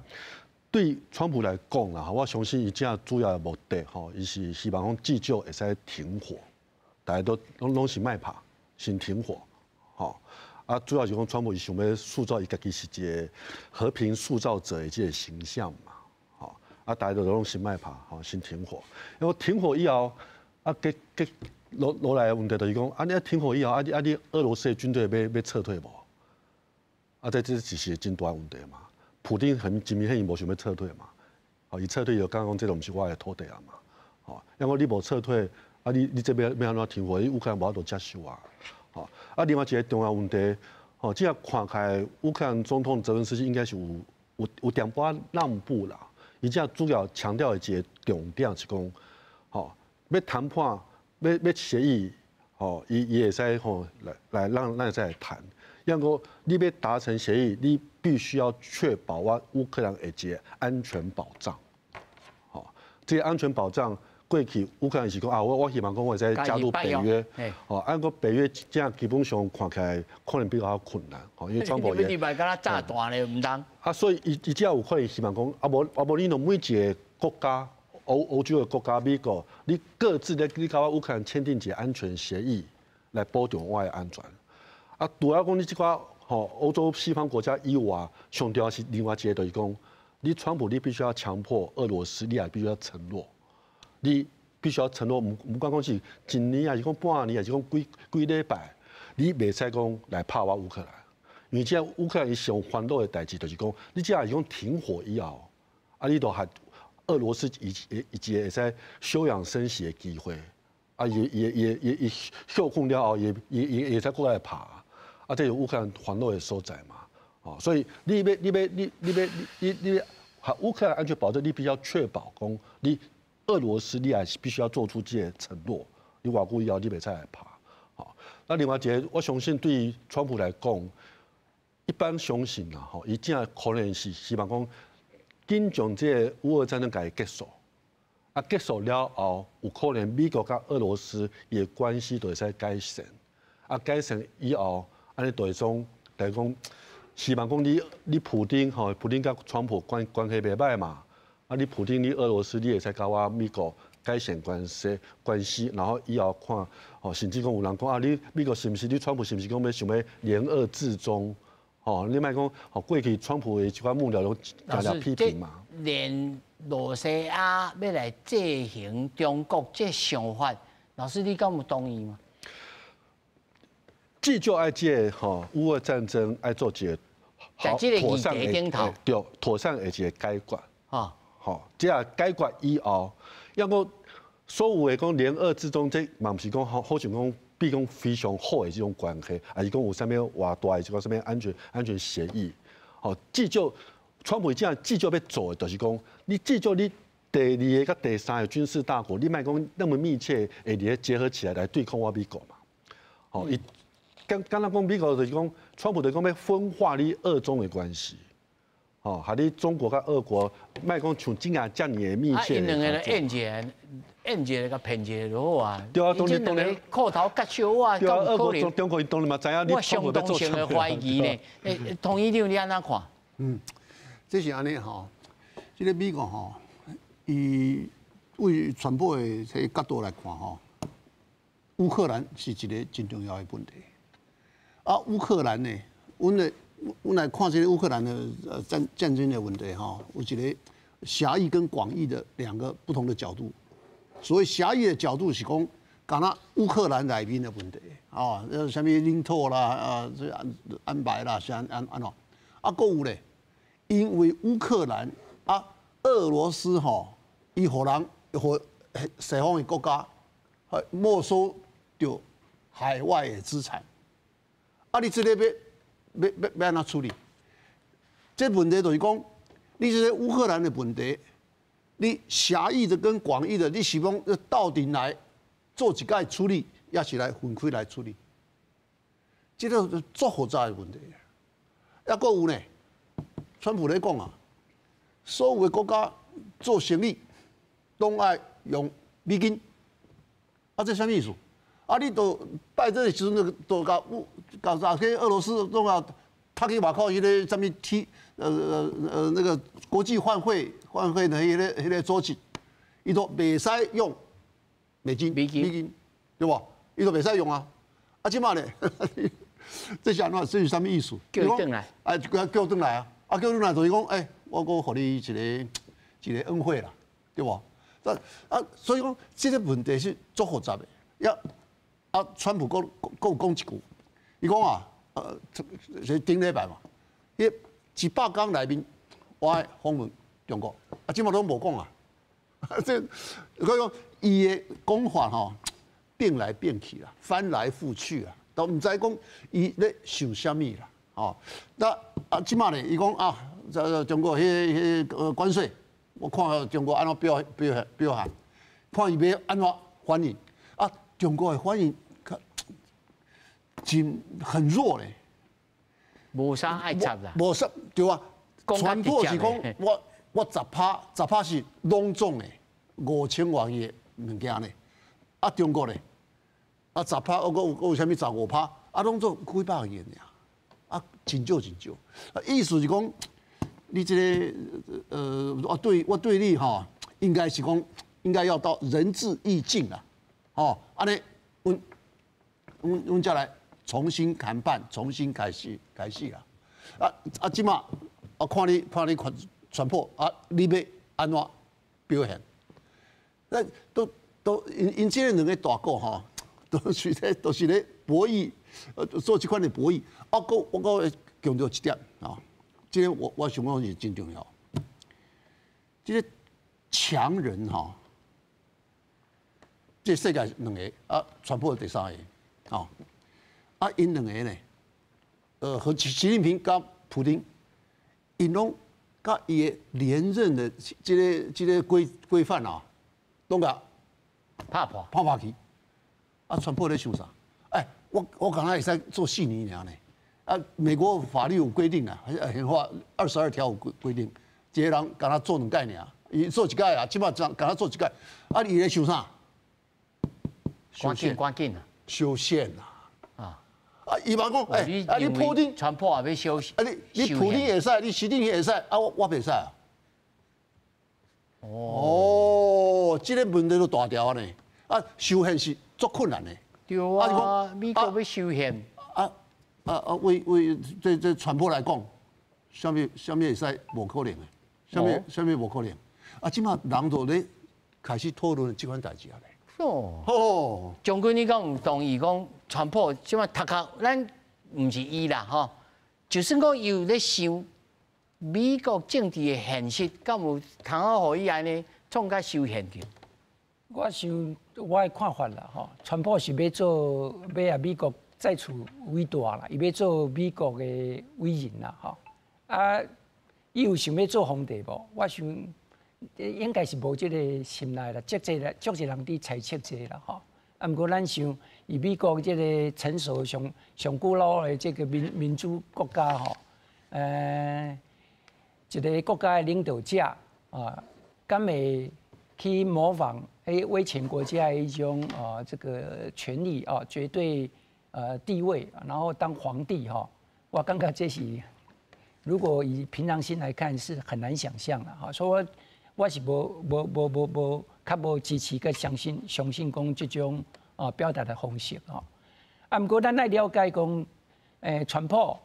对川普来讲啦，我相信伊正主要的目的，吼，伊是希望讲至少会使停火，大家都拢是卖怕，先停火，吼。啊，主要是讲川普伊想要塑造伊家己是一个和平塑造者的这个形象嘛。啊，大家都拢先卖怕，吼，先停火。因为停火以后，啊，落来的问题就是讲，啊，你停火以后，你俄罗斯的军队要撤退无？啊，这是真大问题嘛。普丁很明显伊无想要撤退嘛，吼，伊撤退就刚刚这种是我的土地啊嘛，吼，因为你无撤退，啊，你这边要安怎停火？乌克兰无法度接受啊，吼。啊，另外一个重要问题，吼，这样看开，乌克兰总统泽连斯基应该是有点半让步啦。伊只主要强调的一个重点是讲，吼，要谈判，要协议，吼，伊会使吼来让咱再来谈。因为你要达成协议，你必须要确保乌克兰的一个安全保障，吼，这个安全保障。过去乌克兰是讲啊，我希望讲我再加入北约，哦，按个北约这样基本上看起来可能比较困难，哦，因为川普也。你咪敢若炸弹咧，唔当。啊，所以伊只有可能希望讲，无你每一个国家，欧洲的国家，美国，你各自咧，你甲乌克兰签订一个安全协议，来保障我的安全。啊，除了讲你这块吼，欧洲西方国家以外，上重要是另外一个就是讲，你川普你必须要强迫俄罗斯，你也必须要承诺。你必须要承诺，唔管讲是一年还是讲半年，还是讲几礼拜，你袂使讲来拍我乌克兰，因为这乌克兰伊上烦恼的代志就是讲，你只要是讲停火以后，你都还俄罗斯以及会使休养生息的机会，也受控了后，也在过来爬，这是乌克兰烦恼的所在嘛，所以你乌克兰安全保证，你必须要确保讲你俄罗斯你还是必须要做出这些承诺，你偌久以后你袂再来爬，那另外一个我相信对于川普来讲，一般相信啦，伊正可能是希望讲。紧将这个乌俄战争给结束，结束了后，有可能美国甲俄罗斯的关系就会使改善，改善以后，安尼就会讲，等于讲，希望讲你普丁普丁甲川普关系袂歹嘛，你普丁你俄罗斯你会使甲我美国改善关系，然后以后看，甚至讲有人讲你美国是不是你川普是不是讲想要联俄制中？你莫讲，过去川普的一寡幕僚都大家批评嘛。连罗西亚要来制衡中国这想法，老师你敢有同意吗？至少爱这乌俄战争爱做一个妥善的，对，妥善的一个解决。这解决以后，要讲所有的讲联俄之中，这嘛不是讲好像讲。比讲非常好的这种关系，还是讲有啥物偌大的这个啥物安全协议？至少川普这样至少要做的，就是讲你至少你第二个甲第三个军事大国，你莫讲那么密切会伫结合起来对抗我美国嘛？伊刚刚讲美国就是讲川普就是讲要分化你俄中的关系，还你中国甲俄国莫讲像真啊遮尔的密切。因两个人演一个甲骗一个就好啊！对啊，当然裤头割小啊，对啊，俄国中国当然嘛知影你相当性的怀疑呢。同意你安怎看？这是安尼吼，这个美国吼，以为传播的这角度来看吼，乌克兰是一个真重要的问题。乌克兰呢，阮来看这个乌克兰的战争的问题吼，有一个狭义跟广义的两个不同的角度。所谓狭义的角度是讲，讲那乌克兰内面的问题什么领土啦，这安排啦，是安怎？还有咧，因为乌克兰俄罗斯伊互人互西方的国家没收掉海外的资产，你这个要安怎处理？这问题就是讲，你这个乌克兰的问题。你狭义的跟广义的，你希望到底来做一个处理，也是来分开来处理，这个足复杂的问题。还佫有呢，川普咧讲啊，所有的国家做生意都爱用美金，这什么意思？你都拜登的时阵都搞去俄罗斯都要他去外口迄个什么那个国际换汇的迄个组织，伊都袂使用美金，对不？伊都袂使用啊！即马咧，这是安怎？这是什么意思？叫转来，叫转来啊！叫转来就是讲，我互你一个恩惠啦，对不？所以讲这个问题是足复杂的。川普佫讲一句，伊讲是顶礼拜嘛，迄100天内面，我爱访问中国，即马拢无讲啊。这可以讲伊的讲法变来变去啦，翻来覆去啦，都唔知讲伊咧想啥物啦。那即马咧，伊讲中国迄关税，我看中国安怎表现，看伊要安怎反应。中国的反应很弱咧，无啥爱插啦，无啥对啊。传播是讲我10%是拢总的5000万亿的物件呢，中国咧10%，我有啥物15%，拢总几百亿尔，真少。意思是讲，你这个我对你应该是讲应该要到仁至义尽啦。安尼，阮再来重新谈判，重新开始啦。即马看你传播你要安怎表现？那都因这两个大国都是咧博弈，做这款的博弈。我强调一点这个我想讲是真重要。这个强人哈，这世界两个啊，传播第三个，哦，啊，因两个呢，和习近平跟普丁，因拢甲伊的连任的这个规范啊，拢甲拍去，啊，传播咧想啥？哎，我刚才会使做4年尔呢。啊，美国法律有规定啊，宪法22条有规定，一个人敢他做2届尔，伊做1届啊，即摆敢他做1届，啊，伊咧想啥？关键啊，修宪啊！啊，伊嘛讲，啊，你普丁传播也要修，啊，你普丁会使，你习近平会使，啊，我袂使啊。哦，这个问题都大条呢，啊，修宪是足困难的。对啊，美国要修宪。为这传播来讲，什么会使无可能的，什么无可能？啊，即马人都咧开始讨论这款代志啊咧。哦，将军你讲唔同意讲传播，即马读壳咱唔是伊啦吼，就算讲有咧想美国政治的现实，敢有通好互伊安尼创甲修宪着？我想我的看法啦吼，传播是要做要美国再次伟大啦，伊要做美国的伟人啦吼。啊，伊有想要做皇帝无？我想。应该是无这个心内啦，足侪人伫猜测这啦吼。啊，毋过咱想，以美国这个成熟上古老的这个民主国家吼，一个国家的领导者啊，敢会去模仿威权国家的一种这个权力啊，绝对地位，然后当皇帝哈，我感觉这是如果以平常心来看是很难想象的哈，所以我是较无支持甲相信讲这种表达的方式吼。啊，毋过咱来了解讲，川普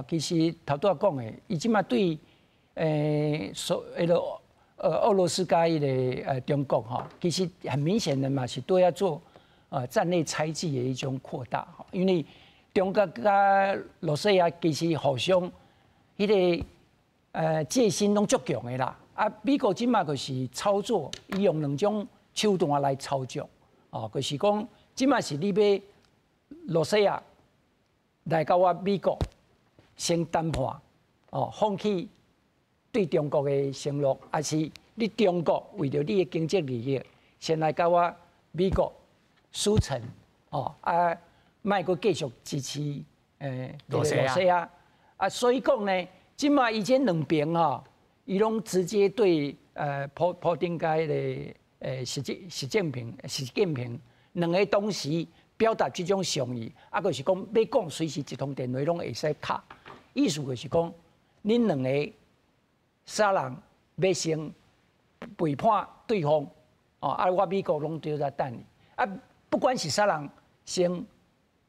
其实头拄仔讲的，伊即马对俄罗斯甲迄个中国吼，其实很明显的嘛是对要做战略猜忌的一种扩大吼，因为中国甲罗西亚其实互相迄个戒心拢足强的啦。啊，美国即马就是操作，伊用2种手段来操作，就是讲即马是你要罗西亚来甲我美国先谈判，放弃对中国的承诺，还是你中国为着你的经济利益，先来甲我美国输诚，卖阁继续支持罗西亚，啊，所以讲呢，即马以前2边伊拢直接对普丁甲迄个习近平2个同时表达这种善意，啊，就是讲要讲随时一通电话拢会使卡，意思就是讲，恁2个杀人要先背叛对方，啊，我美国拢对在等你，啊，不管是杀人先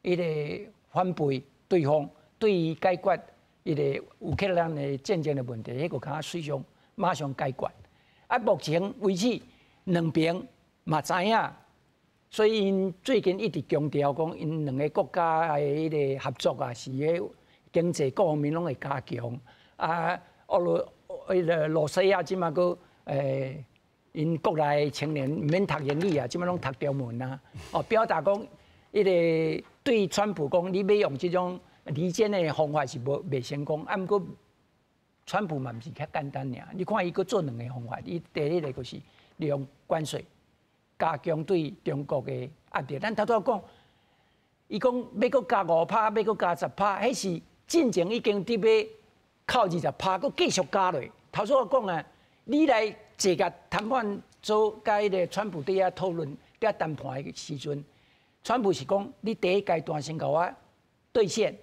迄个反背对方，对于解决。伊个乌克兰的战争的问题，迄个敢水上马上解决。啊，目前为止2边嘛知影，所以因最近一直强调讲，因2个国家的迄个合作啊，是迄经济各方面拢会加强。啊，罗西亚即马个因国内青年唔免读英语啊，即马拢读中文啊，表达讲迄个对川普讲，你要用这种。离间的方法是袂成功，啊，毋过川普嘛毋是较简单尔。你看伊佫做2个方法，伊第一个就是利用关税加强对中国的压力。咱头拄讲，伊讲要佫加5%，要佫加10%，迄是进前已经伫要靠20%，佫继续加落。头拄我讲啊，你来坐甲谈判组甲迄个川普伫遐讨论、伫遐谈判的时阵，川普是讲你第一阶段先甲我兑现。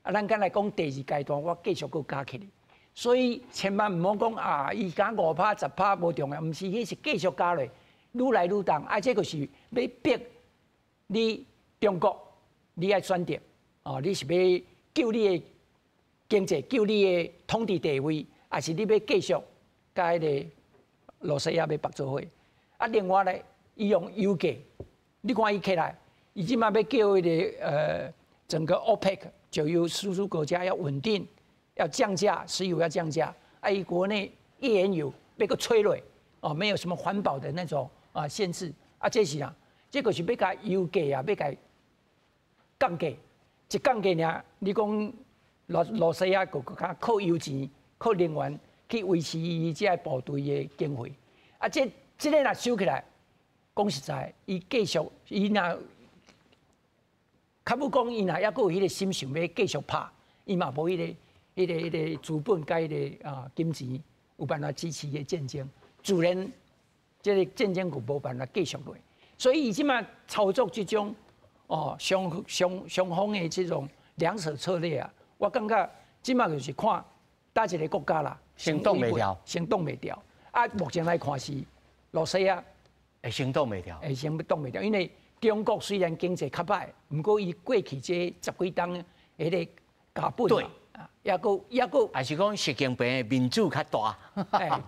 啊，咱敢来讲第2阶段，我继续佫加起哩，所以千万唔好讲啊，伊加5%、10%无重要，毋是，迄是继续加咧，愈来愈重，啊，这个是要逼你中国，你爱选择，你是要救你的经济、救你的统治地位，还是你要继续甲迄个罗西亚要合作伙？啊，另外咧，伊用油价，你看伊起来，伊即马要叫迄个整个 OPEC。石油输出国家要稳定，要降价，石油要降价。啊，伊国内页岩油要个催落哦，没有什么环保的那种限制啊，这是啊，这个是要甲油价啊，要甲降价，一降价尔，你讲罗西亚个较靠油钱、靠能源去维持伊这个部队的经费，啊，这个若收起来，讲实在，伊继续伊若较不讲伊若还佫有迄个心想要继续拍，伊嘛无迄个资本甲迄个金钱有办法支持个战争，自然这个战争就无办法继续落。所以伊即马操作这种双方的这种两手策略啊，我感觉即马就是看哪一个国家啦，行动袂调，行动袂调。啊，目前来看是罗西亚会行动袂调，会行动袂调，因为中国虽然经济较歹，不过伊过去这10几档迄个加本对啊，也佫，还是讲习近平的民主较大，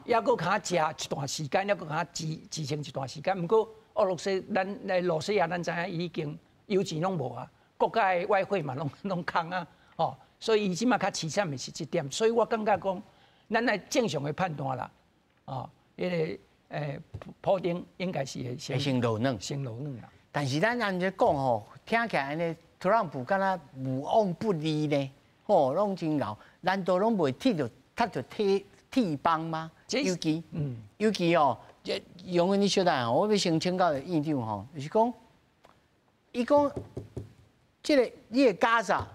也佫较食一段时间，也佫较支撑一段时间。不过俄罗斯咱来罗西亚，咱知影已经油钱拢无啊，国家的外汇嘛拢空啊，所以伊即马较凄惨的是这点。所以我感觉讲，咱来正常的判断啦，迄个普丁应该是会先落软，先落软啦。但是咱安尼讲吼，听起来呢，特朗普敢若无往不利呢，拢真牛，难道拢袂踢着替邦吗？尤其杨文你小弟我要先请教院长吼，就是讲，伊讲，即个你的加沙，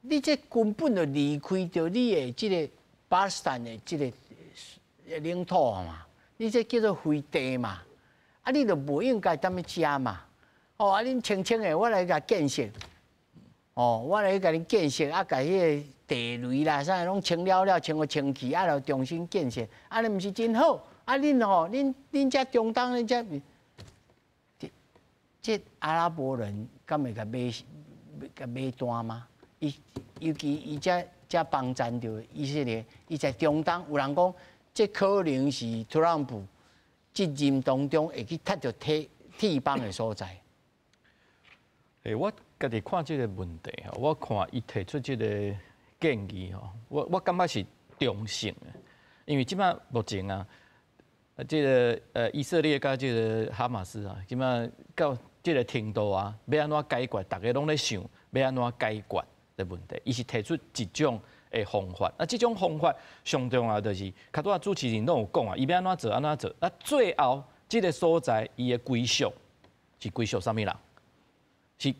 你这根本就离开着你的即个巴勒斯坦的即个领土嘛，你这叫做飞地嘛，啊，你就无应该踮咧遮嘛，啊，恁清清的，我来甲建设，我来甲恁建设，啊，甲迄个地雷啦啥拢清了，清个清气，啊，就重新建设，安尼毋是真好。啊，恁遮中东，恁这阿拉伯人敢会甲买单吗？尤其伊遮帮衬着以色列，伊在中东有人讲，这可能是特朗普执任当中会去踢着替邦的所在。我家己看这个问题吼，我看伊提出这个建议吼，我感觉是中性的，因为即摆目前啊。这个以色列甲这个哈马斯啊，即摆到这个程度啊，要安怎解决？大家拢咧想要安怎解决的问题。伊是提出一种的方法，这种方法上重要就是，较多主持人拢有讲啊，伊要安怎做安怎做。啊，最后这个所在伊的归属是归属啥物人？是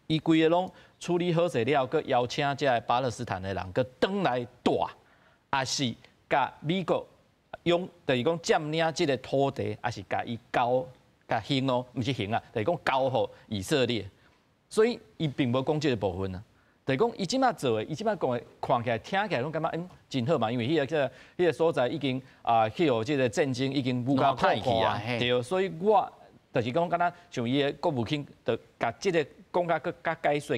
伊规个拢处理好势了，佮邀请这个巴勒斯坦的人佮转来住，还是甲美国？用就是讲占领这个土地，还是甲伊交甲行哦，毋是行啊，就是讲交互以色列。所以伊并无讲这个部分啊，就是讲伊即摆做的，伊即摆讲的，看起来听起来拢感觉真好嘛，因为迄个所在已经去互这个战争已经愈加歹去啊，对，所以我就是讲，敢若像伊的国务卿，就甲这个讲甲解说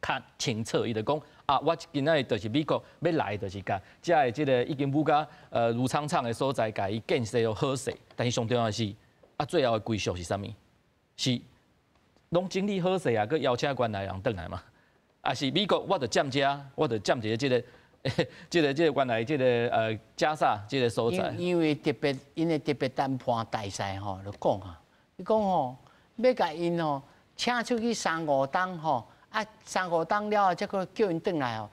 较清楚，伊就讲。我今仔日就是美国要来，就是甲遮个即个已经愈加如苍苍的所在，甲伊建设好势。但是上重要的是，最后的归属是啥物？是拢整理好势啊，佮邀请原来人转来嘛？啊是美国，我就占遮，我就占一个即个原来即个加沙即个所在。因为因为特别谈判大赛吼，就讲啊，你讲吼，要甲因吼请出去3、5档吼。3、5档了后，才个叫因转来哦，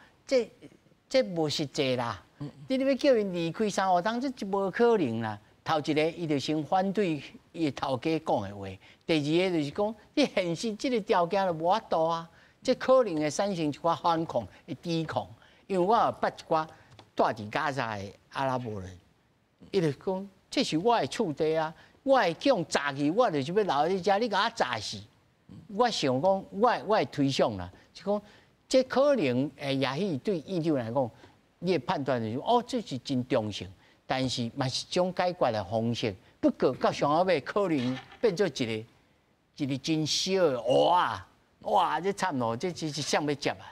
这无实际啦。你要叫因离开3、5档，这无可能啦。头一个，伊就先反对伊头家讲的话；第二个就是讲，你现实这个条件就无法度啊，这可能会产生一寡反抗、会抵抗。因为我有捌一寡住伫加沙的阿拉伯人，伊就讲，这是我的厝地啊，我的姜炸去，我就是要留喺你遮，你甲我炸死。我想讲，我的推想啦，是讲这可能也许对院长来讲，你的判断就是这是真中性，但是嘛是种解决的方式。不过到上后尾可能变做一个真小的哇，这惨咯，这是谁要接啊？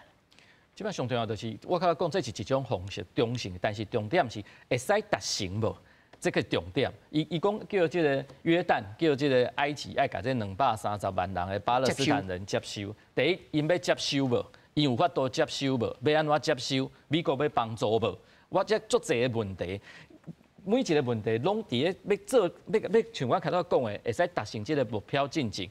即摆上重要就是，我较讲这是一种方式中性，但是重点是会使达成无？这个重点，伊讲叫这个约旦，叫这个埃及，爱甲这230万人的巴勒斯坦人接收。第一，因要接收无？因有法度接收无？要安怎接收？美国要帮助无？我这足侪问题。每一个问题拢伫咧要做，要像我开头讲的，会使达成这个目标进程，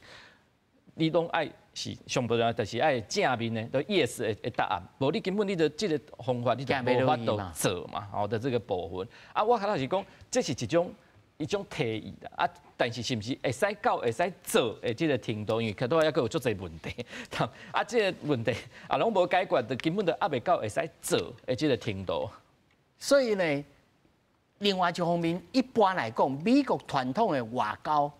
你拢爱是上不了，就是爱正面的，都 yes 的答案。无你根本你的这个方法，你就无法度做嘛，好的这个部分。啊，我开头是讲，这是一种提议啦。啊，但是是毋是会使到会使做的这个程度？因为开头还佫有足侪问题，啊，这个问题啊拢无解决，就根本就还袂到会使做的这个程度。所以呢。另外一方面，一般来讲，美国传统的外交，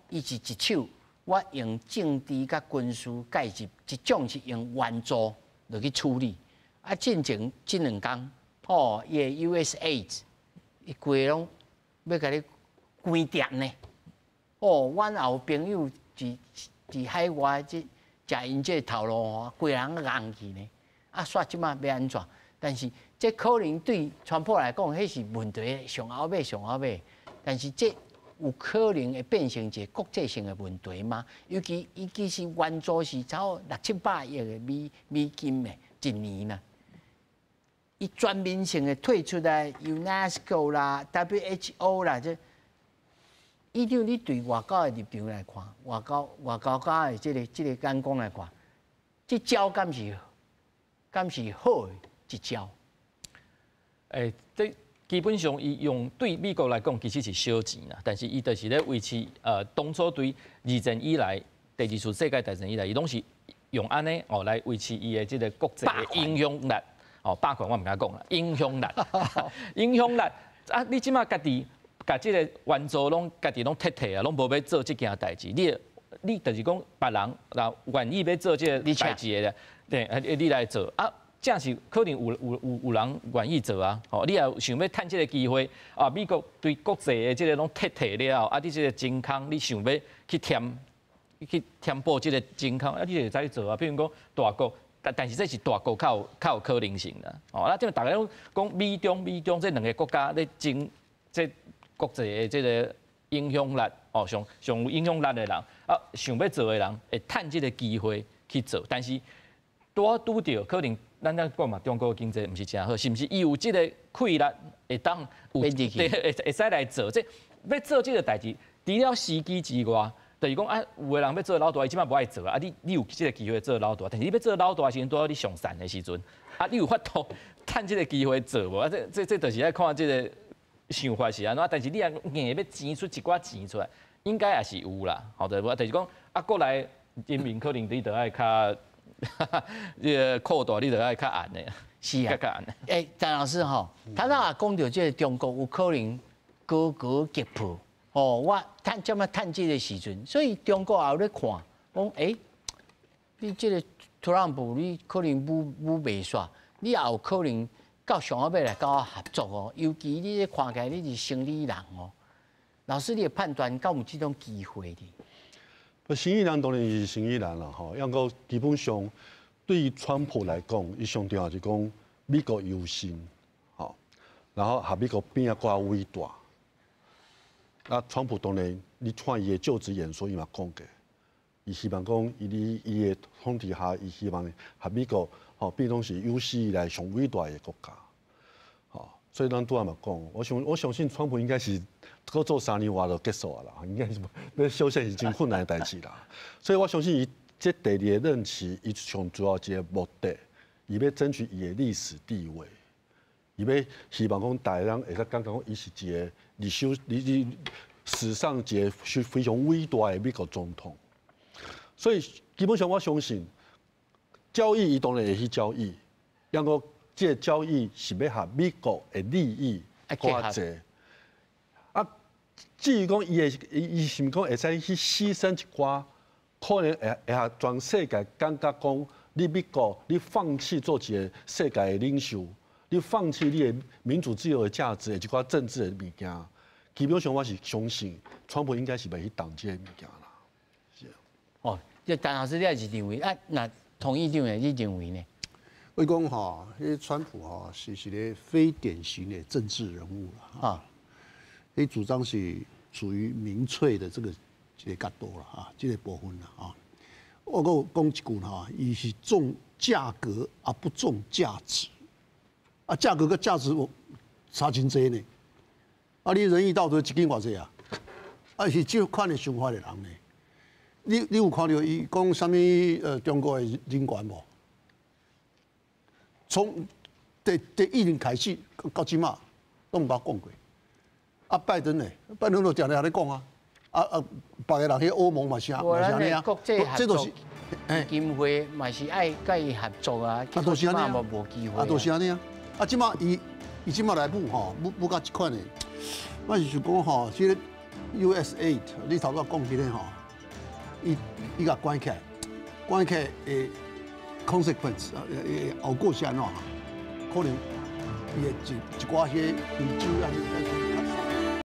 伊是一手我用政治甲军事介入，一种是用援助落去处理。啊，进前这2天，伊的 USAID， 伊规拢要甲你关店呢。阮也有朋友伫海外食因这头路，规人硬去呢。啊，煞即马要安怎？但是这可能对川普来讲，迄是问题上后尾，但是这有可能会变成一个国际性的问题吗？尤其是援助是超600-700亿的美金的一年啦，伊全面性的退出来 UNESCO 啦、WHO 啦，这依照你对外交的立场来看，外交家的这个眼光来看，这招敢是好的？一招，这基本上伊用对美国来讲其实是小钱啦，但是伊就是咧维持当初对二战以来第2次世界大战以来，伊拢是用安尼来维持伊的这个国际的影响力。霸权我唔敢讲啦，影响力啊！你即马家己甲这个援助拢家己拢撤退啊，拢无要做这件代志。你就是讲别人若愿意要做这个代志的，对，你来做啊。正是可能有人愿意做啊！你也想要趁这个机会啊！美国对国际的这个拢撤退了，啊，你这个真空，你想要去填补这个真空，啊，你就会使做啊。比如讲大国，但是这是大国较有可能性的。那即个大家拢讲美中这2个国家咧争这国际的这个影响力，上有影响力的人啊，想要做的人会趁这个机会去做，但是拄到可能。咱讲嘛，中国经济毋是真好，是毋是？伊有即个气力会当有会使来做，即要做即个代志，除了时机之外，就是讲啊，有个人要做老大，伊即摆无爱做啊。你有即个机会做老大，但是你要做老大的时阵，拄好你上山的时阵，啊，你有法度趁即个机会做无？啊，这就是爱看即个想法是安怎，但是你也硬要钱出一寡钱出来，应该也是有啦。好的，但是讲啊，过来人民可能你就爱较。这个裤带你就爱较暗的，是啊，张老师他若讲到这个中国有可能高击破，我怎么趁这个时阵，所以中国也有咧看，讲你这个特朗普你可能武袂煞，你也有可能到上后尾来跟我合作尤其你看起来你是生意人老师你的判断敢有这种机会哩？生意人当然是生意人啦，因为基本上对于川普来讲，伊上重要是讲美国优先，然后和美国变啊更伟大。那川普当然，你看伊的就职演说，伊嘛讲过，伊希望讲伊的统治下，伊希望和美国变成是有史以来上伟大的国家。所以咱拄仔嘛讲，我相信川普应该是。搁做3年话就结束啊啦，应该是要修宪是真困难的代志啦。所以我相信伊这第2个任期，伊上主要一个目的，伊要争取伊的历史地位，伊要希望讲大家人会使感觉讲伊是一个史上一个非常伟大的美国总统。所以基本上我相信，交易伊当然会去交易，因为这个交易是要和美国的利益挂钩。至于讲伊是毋讲会使去牺牲一寡，可能会下全世界感觉讲，你美国你放弃做一个世界的领袖，你放弃你的民主自由的价值的一寡政治的物件，基本上我是相信，川普应该是袂去动这个物件啦。是。这陈老师你也是认为那同意认为你认为呢？我讲川普是一个非典型的政治人物啦。伊主张是属于民粹的这个角度啦，这个部分啦我讲一句伊是重价格而不重价值，价格跟价值差真多呢。啊，你仁义道德一斤偌济啊？啊，是这款的想法的人呢？你有看到伊讲什么中国的人权无？从第一年开始到即马，都毋捌讲过。啊，拜登呢？拜登就常常咧讲啊。别个人去欧盟嘛是啊，嘛是安尼啊。国际合作，这都是基金会嘛是爱甲伊合作啊。啊，都是安尼啊。无机会。啊，都是安尼啊。啊，即马伊即马来补吼，补到即款的，我是想讲吼，即个 US8，你头先讲起咧吼，伊甲关起来，关起来的 consequence， 后果是安怎？可能伊的一寡些研究啊。